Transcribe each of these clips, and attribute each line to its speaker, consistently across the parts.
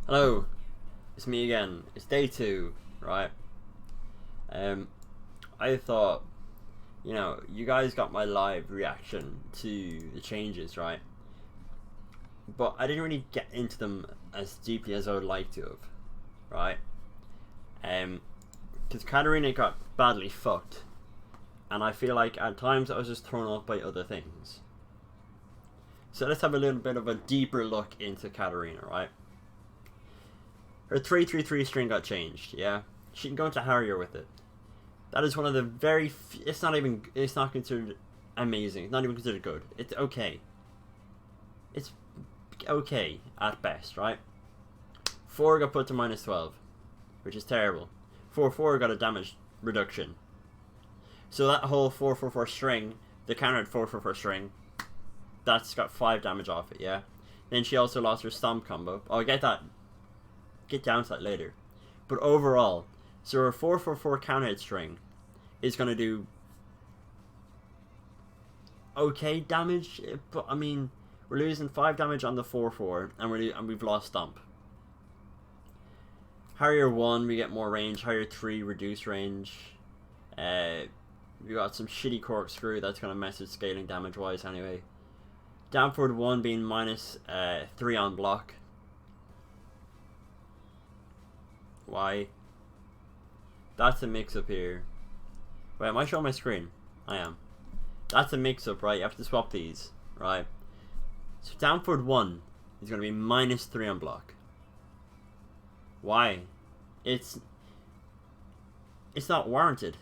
Speaker 1: Hello, it's me again. It's day 2, right? I thought, you guys got my live reaction to the changes, right? But I didn't really get into them as deeply as I would like to have, right? Because Katarina got badly fucked, and I feel like at times I was just thrown off by other things. So let's have a little bit of a deeper look into Katarina, right? Her 3-3-3 string got changed, yeah? She can go into Harrier with it. That is one of the very... it's not considered amazing. It's not even considered good. It's okay. It's okay at best, right? 4 got put to -12, which is terrible. 4-4 got a damage reduction. So that whole 4-4-4 string, the countered 4-4-4 string, that's got 5 damage off it, yeah? Then she also lost her stomp combo. Oh, get down to that later. But overall, so her 4-4-4 counter hit string is going to do okay damage, but I mean, we're losing 5 damage on the 4-4, and we've lost stomp. Harrier 1, we get more range. Harrier 3, reduce range. We got some shitty corkscrew that's going to mess with scaling damage wise anyway. Down forward 1 being -3 on block. Why? That's a mix-up here. Wait, am I showing my screen? I am. That's a mix-up, right? You have to swap these, right? So down forward 1 is going to be -3 on block. Why? It's not warranted.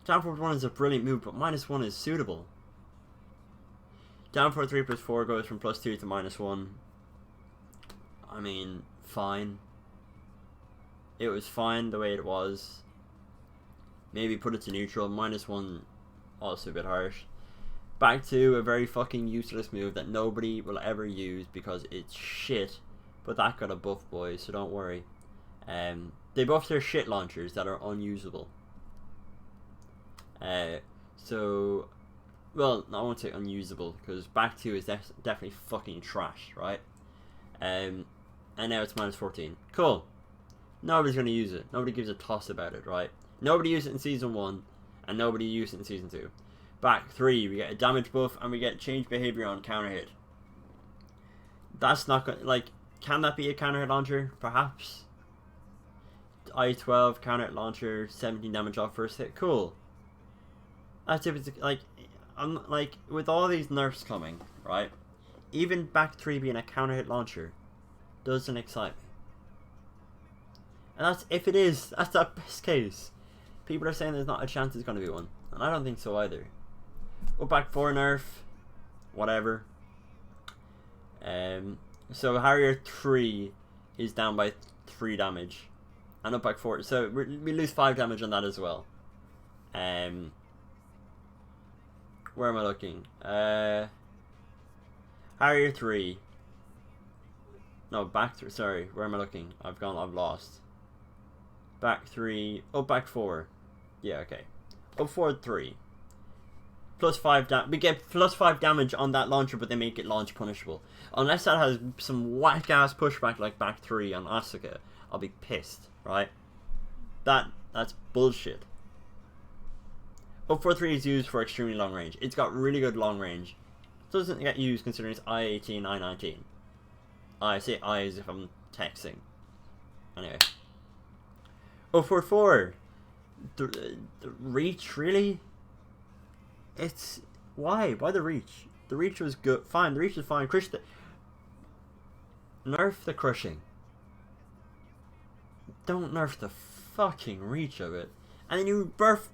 Speaker 1: Down forward 1 is a brilliant move, but -1 is suitable. Down forward 3 + 4 goes from +2 to -1. I mean, fine. It was fine the way it was. Maybe put it to neutral. -1, also a bit harsh. Back to a very fucking useless move that nobody will ever use because it's shit. But that got a buff, boys, so don't worry. They buffed their shit launchers that are unusable. Well, I won't say unusable, because back 2 is definitely fucking trash, right? And now it's -14. Cool. Nobody's going to use it. Nobody gives a toss about it, right? Nobody used it in Season 1, and nobody used it in Season 2. Back 3, we get a damage buff, and we get change behavior on counter hit. That's not going to... like, can that be a counter hit launcher? Perhaps. I-12, counter hit launcher, 17 damage off first hit. Cool. That's if it's, like... with all these nerfs coming, right? Even back 3 being a counter hit launcher doesn't excite me. And that's if it is. That's the best case. People are saying there's not a chance it's going to be one, and I don't think so either. Up back 4 nerf, whatever. So Harrier 3 is down by 3 damage, and up back 4. So we lose 5 damage on that as well. Where am I looking? Harrier 3. No, back 3. Sorry, where am I looking? I've lost. Back 3. Up back 4. Yeah, okay. Up forward 3. +5 we get +5 damage on that launcher, but they make it launch punishable. Unless that has some whack ass pushback like back 3 on Asuka, I'll be pissed, right? That's bullshit. Up 4-3 is used for extremely long range. It's got really good long range. It doesn't get used considering it's I-18, I-19. I say I as if I'm texting. Anyway. Up 4-4. The reach, really? It's... why? Why the reach? The reach was good. Fine, the reach was fine. Nerf the crushing. Don't nerf the fucking reach of it. And then you buff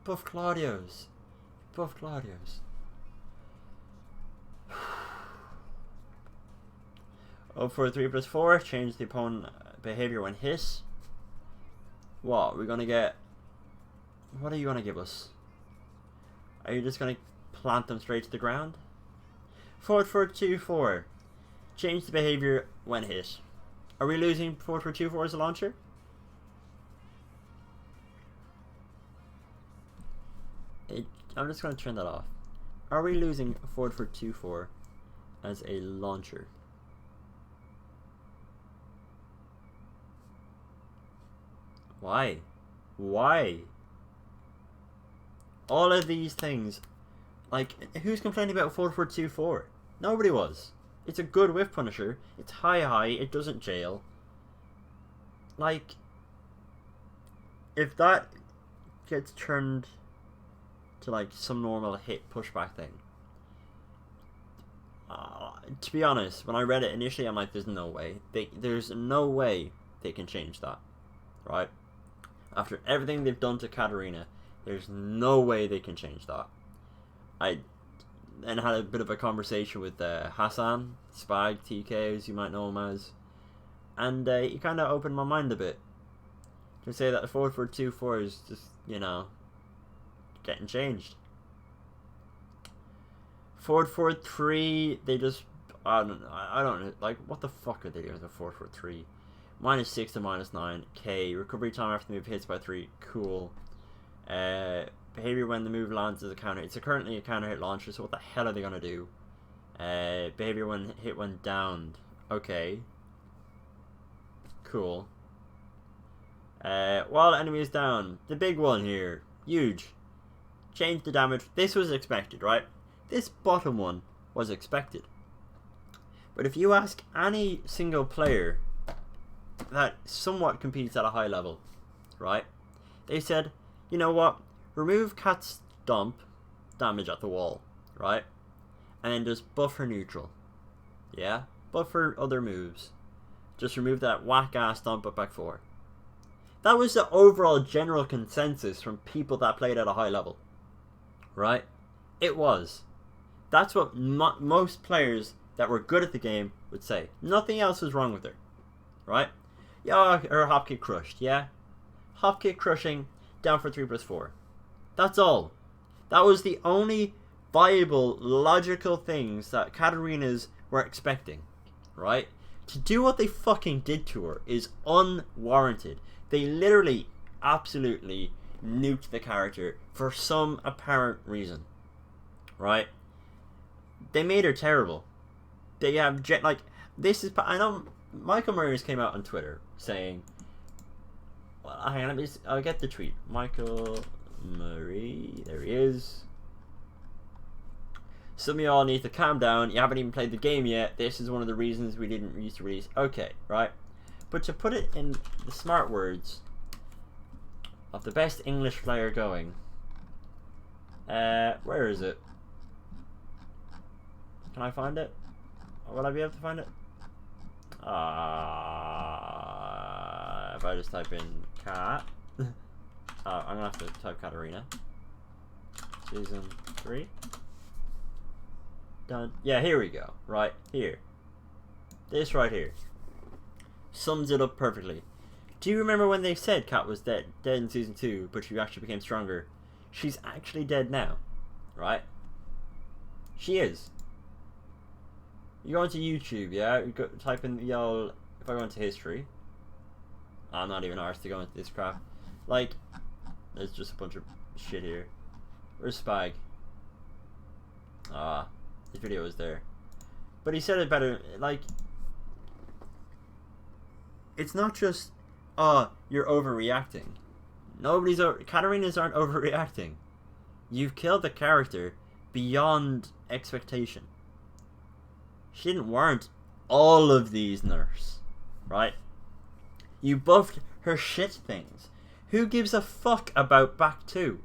Speaker 1: Claudio's. Buff Claudio's. Up for 3 + 4. Change the opponent behavior when hit. What? We're gonna get... what are you gonna give us? Are you just gonna plant them straight to the ground? Forward for 2-4. Change the behavior when hit. Are we losing forward for 2-4 as a launcher? I'm just gonna turn that off. Are we losing forward for 2-4 as a launcher? Why? Why? All of these things, like, who's complaining about 4424? Nobody was. It's a good whiff punisher. It's high, it doesn't jail. Like, if that gets turned to like some normal hit pushback thing, to be honest, when I read it initially, I'm like, there's no way. There's no way they can change that, right? After everything they've done to Katarina, there's no way they can change that. I then had a bit of a conversation with Hassan, Spag, TK, as you might know him as, and he kind of opened my mind a bit to say that the 4424 is just, you know, getting changed. 443, they just, I don't know, like, what the fuck are they doing with the 443? -6 to -9, recovery time after the move hits by 3, cool. Behavior when the move lands as a counter. It's currently a counter hit launcher, so what the hell are they gonna do? Behavior when hit when downed. Okay. Cool. While enemy is down. The big one here. Huge. Change the damage. This was expected, right? This bottom one was expected. But if you ask any single player that somewhat competes at a high level, right? They said, you know what? Remove Cat Stomp damage at the wall, right? And then just buffer neutral. Yeah? Buffer other moves. Just remove that whack-ass Stomp at back 4. That was the overall general consensus from people that played at a high level. Right? It was. That's what most players that were good at the game would say. Nothing else was wrong with her. Right? Yeah, her hop kick crushed, yeah? Hop kick crushing, down for 3+4. That's all. That was the only viable, logical things that Katarina's were expecting. Right? To do what they fucking did to her is unwarranted. They literally, absolutely nuked the character for some apparent reason. Right? They made her terrible. They have, like, this is, I know Michael Murray came out on Twitter saying, well, hang on, I'll get the tweet. Michael Murray, there he is. Some of y'all need to calm down. You haven't even played the game yet. This is one of the reasons we didn't used to release. Okay, right? But to put it in the smart words of the best English player going, where is it? Can I find it? Will I be able to find it? If I just type in cat. I'm gonna have to type Katarina. Season 3. Done. Yeah, here we go. Right here. This right here sums it up perfectly. Do you remember when they said Kat was dead in season 2, but she actually became stronger? She's actually dead now, right? She is. You go into YouTube, yeah? You go, type in y'all. If I go into history, I'm not even arsed to go into this crap. Like, there's just a bunch of shit here. Where's Spag? His video was there, but he said it better. Like, it's not just, you're overreacting. Katarinas aren't overreacting. You've killed the character beyond expectation. She didn't warrant all of these nerfs, right? You buffed her shit things. Who gives a fuck about back 2?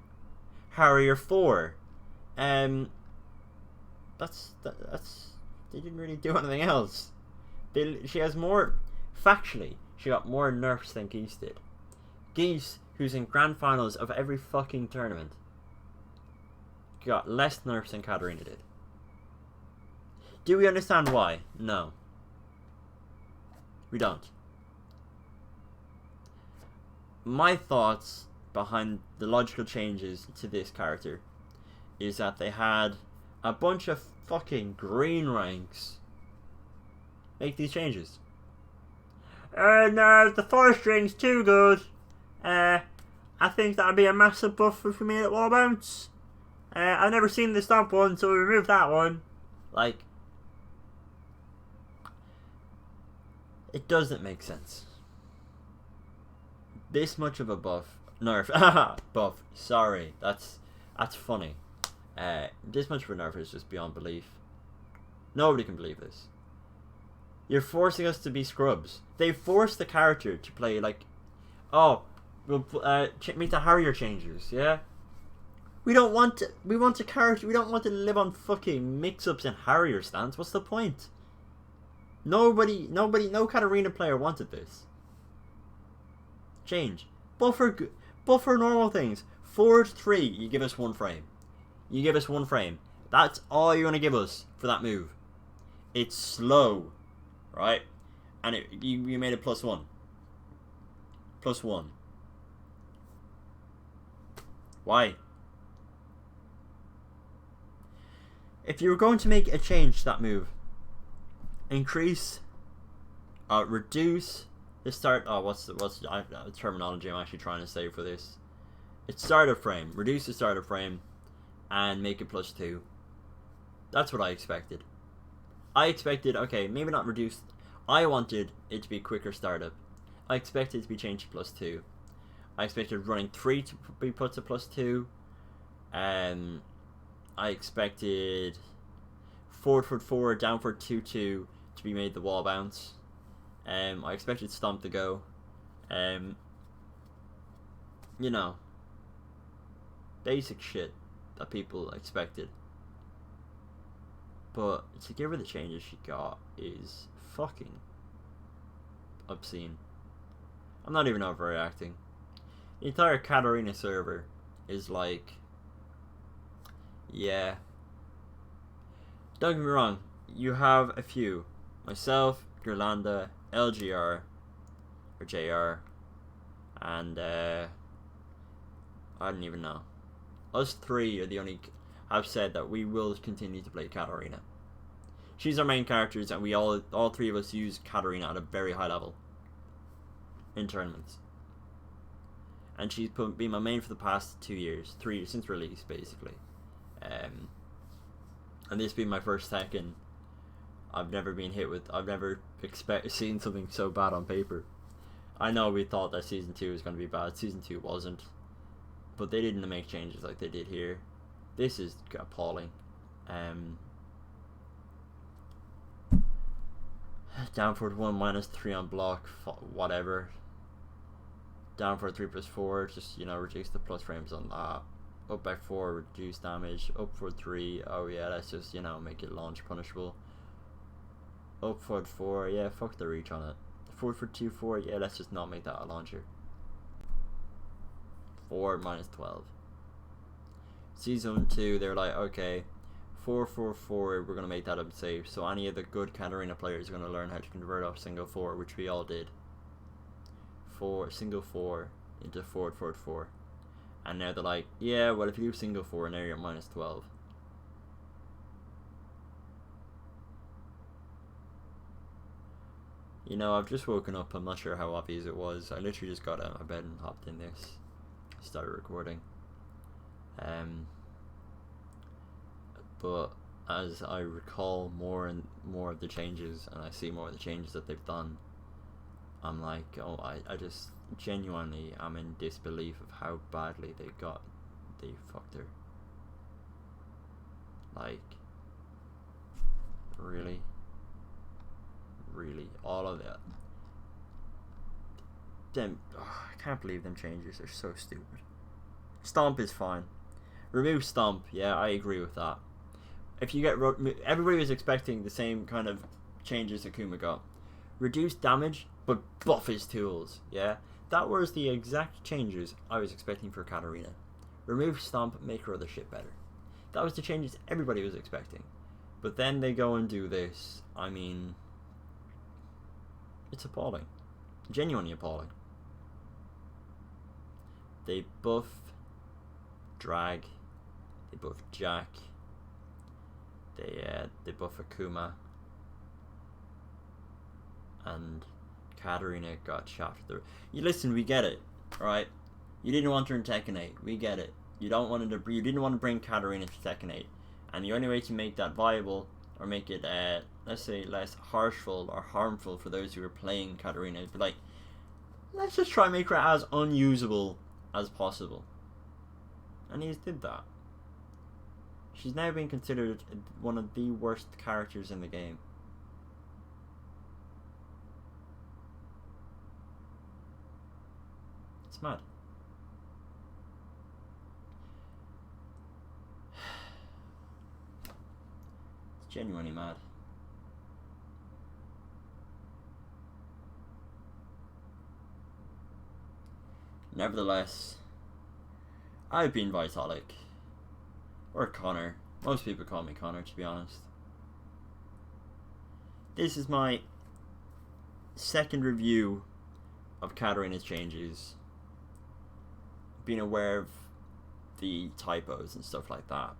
Speaker 1: Harrier 4. That's they didn't really do anything else. She has more, factually, she got more nerfs than Geese did. Geese, who's in grand finals of every fucking tournament, got less nerfs than Katarina did. Do we understand why? No. We don't. My thoughts behind the logical changes to this character is that they had a bunch of fucking green ranks make these changes. No, the 4 string's too good. I think that'd be a massive buffer for me at wall bounce. I've never seen the stomp one, so we removed that one. Like, it doesn't make sense. this much of a nerf, buff. Sorry, that's funny. This much of a nerf is just beyond belief. Nobody can believe this. You're forcing us to be scrubs. They forced the character to play like, oh, we'll make the Harrier changers. Yeah. We don't want to. We want a character. We don't want to live on fucking mix-ups and Harrier stands. What's the point? No Katarina player wanted this. Change. Buffer normal things. Forward 3, you give us 1 frame. You give us 1 frame. That's all you're gonna give us for that move. It's slow, right? And you made it +1. +1. Why? If you were going to make a change to that move, reduce the start. Oh, what's the terminology I'm actually trying to say for this? It's starter frame. Reduce the starter frame, and make it +2. That's what I expected. I expected, okay, maybe not reduced. I wanted it to be quicker startup. I expected it to be changed to +2. I expected running 3 to be put to +2. I expected forward 4, down 2 to be made the wall bounce. I expected stomp to go. You know, basic shit that people expected. But to give her the changes she got is fucking obscene. I'm not even overreacting. The entire Katarina server is like, yeah. Don't get me wrong, you have a few. Myself, Gerlanda, LGR, or JR, and I don't even know. Us 3 are the only have said that we will continue to play Katarina. She's our main characters, and we all 3 of us use Katarina at a very high level in tournaments. And she's been my main for the past 2 years, 3 years since release, basically. And this being my first Tekken, I've never seen something so bad on paper. I know we thought that Season 2 was going to be bad. Season 2 wasn't. But they didn't make changes like they did here. This is appalling. Down forward 1, -3 on block, whatever. Down forward 3 +4, just, you know, reduce the plus frames on that. Up back 4, reduce damage. Up forward 3, oh yeah, let's just, you know, make it launch punishable. Up forward 4, yeah, fuck the reach on it. Forward for 2, 4, yeah, let's just not make that a launcher. 4, -12. Season 2, they're like, okay, 4, 4, 4, we're gonna make that unsafe. So any of the good Katarina players are gonna learn how to convert off single 4, which we all did. Single 4 into forward 4. And now they're like, yeah, well, if you do single 4, now you're at -12. You know, I've just woken up. I'm not sure how obvious it was. I literally just got out of my bed and hopped in this. Started recording. But as I recall more and more of the changes, and I see more of the changes that they've done, I'm like, oh, I just genuinely am in disbelief of how badly they fucked her. Like, really, all of that. I can't believe them changes. They're so stupid. Stomp is fine. Remove stomp. Yeah, I agree with that. If you get everybody was expecting the same kind of changes Akuma got. Reduce damage, but buff his tools. Yeah, that was the exact changes I was expecting for Katarina. Remove stomp, make her other shit better. That was the changes everybody was expecting. But then they go and do this. I mean, it's appalling. Genuinely appalling. They buff Drag. They buff Jack. They buff Akuma. And Katarina got shafted. You listen, we get it, right? You didn't want her in Tekken 8. We get it. You didn't want to bring Katarina to Tekken 8, and the only way to make that viable, or make it, let's say, less harmful for those who are playing Katarina, is like, let's just try and make her as unusable as possible. And he did that. She's now being considered one of the worst characters in the game. It's mad. It's genuinely mad. Nevertheless, I've been Vitalik. Or Connor. Most people call me Connor, to be honest. This is my second review of Katarina's changes. Being aware of the typos and stuff like that.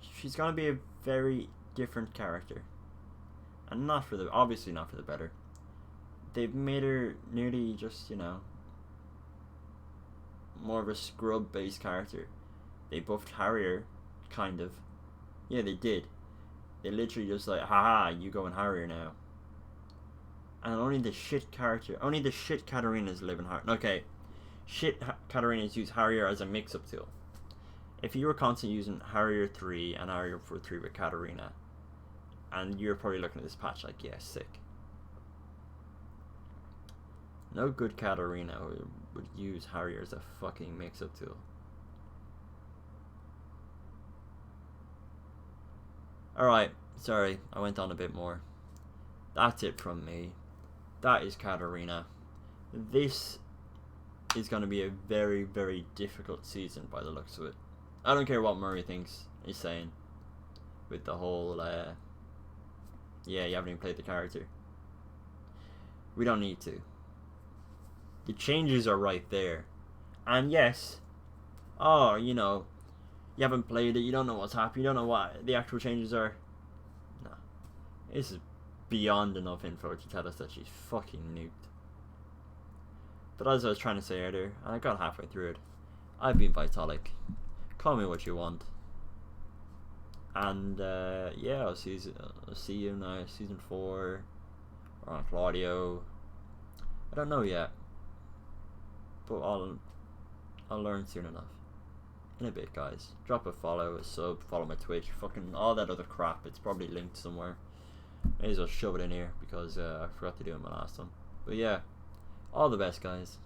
Speaker 1: She's gonna be a very different character. And not for the, obviously not for the better. They've made her nearly just, you know, more of a scrub-based character. They buffed Harrier, kind of. Yeah, they did. They literally just like, haha, you go in Harrier now. And only the shit Katarinas live in Harrier. Okay, shit Katarinas use Harrier as a mix-up tool. If you were constantly using Harrier 3 and Harrier 4-3 with Katarina, and you're probably looking at this patch like, yeah, sick. No good Katarina would use Harrier as a fucking mix-up tool. Alright, sorry, I went on a bit more. That's it from me. That is Katarina. This is going to be a very, very difficult season by the looks of it. I don't care what Murray thinks he's saying. With the whole, yeah, you haven't even played the character. We don't need to. The changes are right there. And yes, oh, you know, you haven't played it, you don't know what's happening, you don't know what the actual changes are. No. This is beyond enough info to tell us that she's fucking nuked. But as I was trying to say earlier, and I got halfway through it, I've been Vitalik. Call me what you want. And yeah, I'll see you now, season 4, or on Claudio. I don't know yet, but I'll learn soon enough. In a bit, guys. Drop a follow, a sub, follow my Twitch, fucking all that other crap. It's probably linked somewhere. May as well shove it in here because I forgot to do it in my last one. But yeah, all the best, guys.